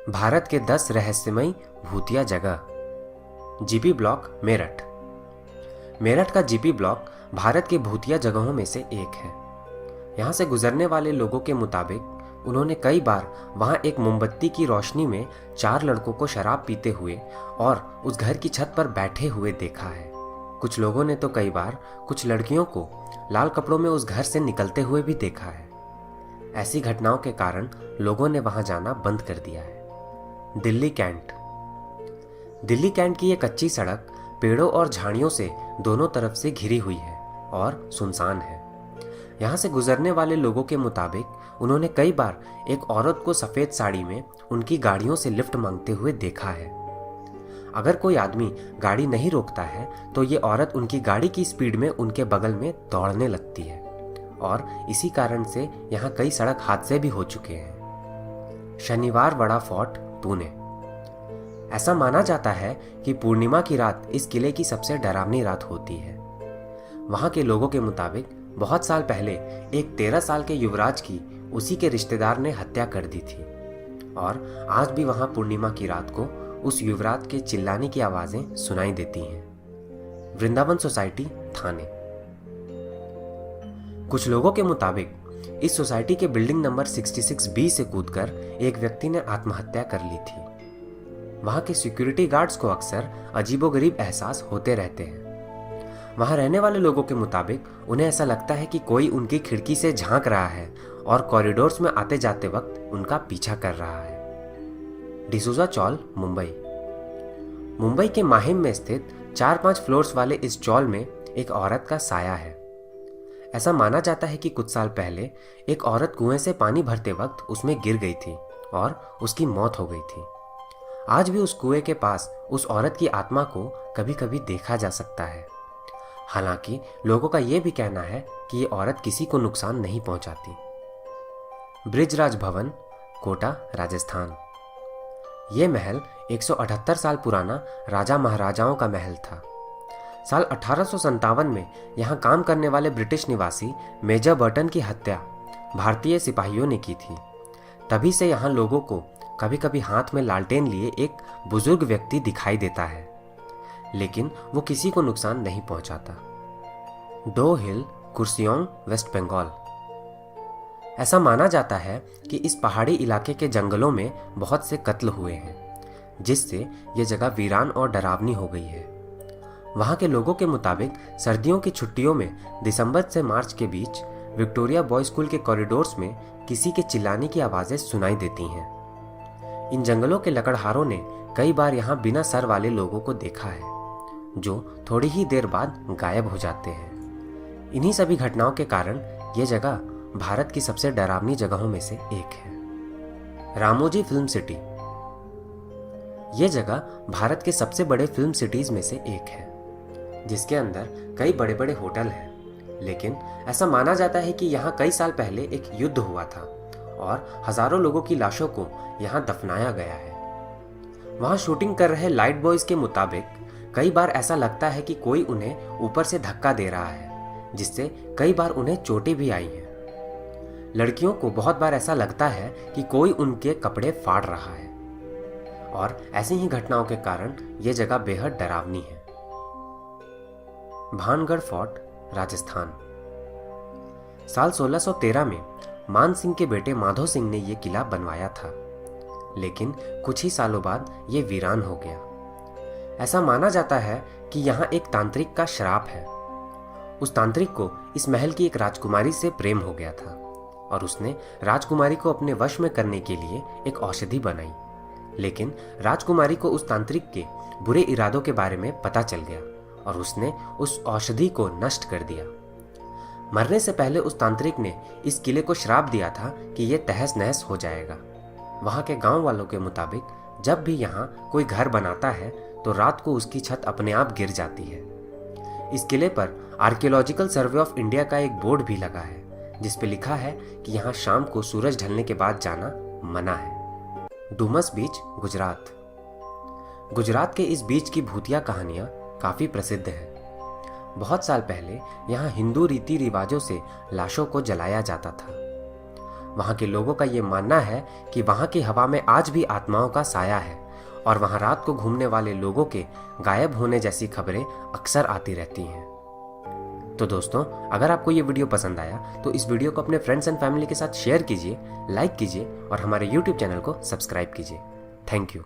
भारत के 10 रहस्यमयी भूतिया जगह। GP block Meerut. मेरठ का जीपी ब्लॉक भारत के भूतिया जगहों में से एक है। यहाँ से गुजरने वाले लोगों के मुताबिक उन्होंने कई बार वहाँ एक मोमबत्ती की रोशनी में 4 लड़कों को शराब पीते हुए और उस घर की छत पर बैठे हुए देखा है। कुछ लोगों ने तो कई बार कुछ लड़कियों को लाल कपड़ों में उस घर से निकलते हुए भी देखा है। ऐसी घटनाओं के कारण लोगों ने वहां जाना बंद कर दिया है। दिल्ली कैंट। दिल्ली कैंट की ये कच्ची सड़क पेड़ों और झाड़ियों से दोनों तरफ से घिरी हुई है और सुनसान है। यहाँ से गुजरने वाले लोगों के मुताबिक उन्होंने कई बार एक औरत को सफेद साड़ी में उनकी गाड़ियों से लिफ्ट मांगते हुए देखा है। अगर कोई आदमी गाड़ी नहीं रोकता है तो ये औरत उनकी गाड़ी की स्पीड में उनके बगल में दौड़ने लगती है और इसी कारण से यहाँ कई सड़क हादसे भी हो चुके हैं। शनिवार वाड़ा फोर्ट, पुणे। ऐसा माना जाता है कि पूर्णिमा की रात इस किले की सबसे डरावनी रात होती है। वहां के लोगों के मुताबिक बहुत साल पहले एक 13 साल के युवराज की उसी के रिश्तेदार ने हत्या कर दी थी और आज भी वहां पूर्णिमा की रात को उस युवराज के चिल्लाने की आवाजें सुनाई देती हैं। वृंदावन सोसाइटी, थाने। कुछ लोगों के मुताबिक इस सोसाइटी के बिल्डिंग नंबर 66B से कूदकर एक व्यक्ति ने आत्महत्या कर ली थी। वहां के सिक्योरिटी गार्ड्स को अक्सर अजीबोगरीब एहसास होते रहते हैं। वहां रहने वाले लोगों के मुताबिक उन्हें ऐसा लगता है कि कोई उनकी खिड़की से झांक रहा है और कॉरिडोर्स में आते जाते वक्त उनका पीछा कर रहा है। डिसूजा चौल, मुंबई। मुंबई के माहिम में स्थित 4-5 फ्लोर्स वाले इस चौल में एक औरत का साया है। ऐसा माना जाता है कि कुछ साल पहले एक औरत कुएं से पानी भरते वक्त उसमें गिर गई थी और उसकी मौत हो गई थी। आज भी उस कुएं के पास उस औरत की आत्मा को कभी कभी देखा जा सकता है। हालांकि लोगों का यह भी कहना है कि ये औरत किसी को नुकसान नहीं पहुंचाती। ब्रिजराज भवन, कोटा, राजस्थान। ये महल 178 साल पुराना राजा महाराजाओं का महल था। साल 1857 में यहाँ काम करने वाले ब्रिटिश निवासी मेजर बर्टन की हत्या भारतीय सिपाहियों ने की थी। तभी से यहाँ लोगों को कभी कभी हाथ में लालटेन लिए एक बुजुर्ग व्यक्ति दिखाई देता है, लेकिन वो किसी को नुकसान नहीं पहुंचाता। डो हिल, कुर्सियोंग, वेस्ट बंगाल। ऐसा माना जाता है कि इस पहाड़ी इलाके के जंगलों में बहुत से कत्ल हुए हैं, जिससे ये जगह वीरान और डरावनी हो गई है। वहां के लोगों के मुताबिक सर्दियों की छुट्टियों में दिसंबर से मार्च के बीच विक्टोरिया बॉय स्कूल के कॉरिडोर्स में किसी के चिल्लाने की आवाजें सुनाई देती हैं। इन जंगलों के लकड़हारों ने कई बार यहाँ बिना सर वाले लोगों को देखा है, जो थोड़ी ही देर बाद गायब हो जाते हैं। इन्हीं सभी घटनाओं के कारण ये जगह भारत की सबसे डरावनी जगहों में से एक है। Ramoji film city. ये जगह भारत के सबसे बड़े फिल्म सिटीज में से एक है, जिसके अंदर कई बड़े बड़े होटल हैं। लेकिन ऐसा माना जाता है कि यहाँ कई साल पहले एक युद्ध हुआ था और हजारों लोगों की लाशों को यहाँ दफनाया गया है। वहाँ शूटिंग कर रहे लाइट बॉयज के मुताबिक कई बार ऐसा लगता है कि कोई उन्हें ऊपर से धक्का दे रहा है, जिससे कई बार उन्हें चोटें भी आई हैं। लड़कियों को बहुत बार ऐसा लगता है कि कोई उनके कपड़े फाड़ रहा है और ऐसी ही घटनाओं के कारण यह जगह बेहद डरावनी है। भानगढ़ फोर्ट, राजस्थान। साल 1613 में मान सिंह के बेटे माधो सिंह ने यह किला बनवाया था, लेकिन कुछ ही सालों बाद यह वीरान हो गया। ऐसा माना जाता है कि यहाँ एक तांत्रिक का श्राप है। उस तांत्रिक को इस महल की एक राजकुमारी से प्रेम हो गया था और उसने राजकुमारी को अपने वश में करने के लिए एक औषधि बनाई, लेकिन राजकुमारी को उस तांत्रिक के बुरे इरादों के बारे में पता चल गया और उसने उस औषधि को नष्ट कर दिया। मरने से पहले उस तांत्रिक ने इस किले को श्राप दिया था कि यह तहस नहस हो जाएगा। वहां के गांव वालों के मुताबिक जब भी यहाँ कोई घर बनाता है तो रात को उसकी छत अपने आप गिर जाती है। इस किले पर आर्कियोलॉजिकल सर्वे ऑफ इंडिया का एक बोर्ड भी लगा है, जिस पे लिखा है कि यहाँ शाम को सूरज ढलने के बाद जाना मना है। डुमस बीच, गुजरात। गुजरात के इस बीच की भूतिया कहानियां काफी प्रसिद्ध है। बहुत साल पहले यहाँ हिंदू रीति रिवाजों से लाशों को जलाया जाता था। वहाँ के लोगों का ये मानना है कि वहाँ की हवा में आज भी आत्माओं का साया है और वहाँ रात को घूमने वाले लोगों के गायब होने जैसी खबरें अक्सर आती रहती हैं। तो दोस्तों, अगर आपको ये वीडियो पसंद आया तो इस वीडियो को अपने फ्रेंड्स एंड फैमिली के साथ शेयर कीजिए, लाइक कीजिए और हमारे YouTube चैनल को सब्सक्राइब कीजिए। Thank you.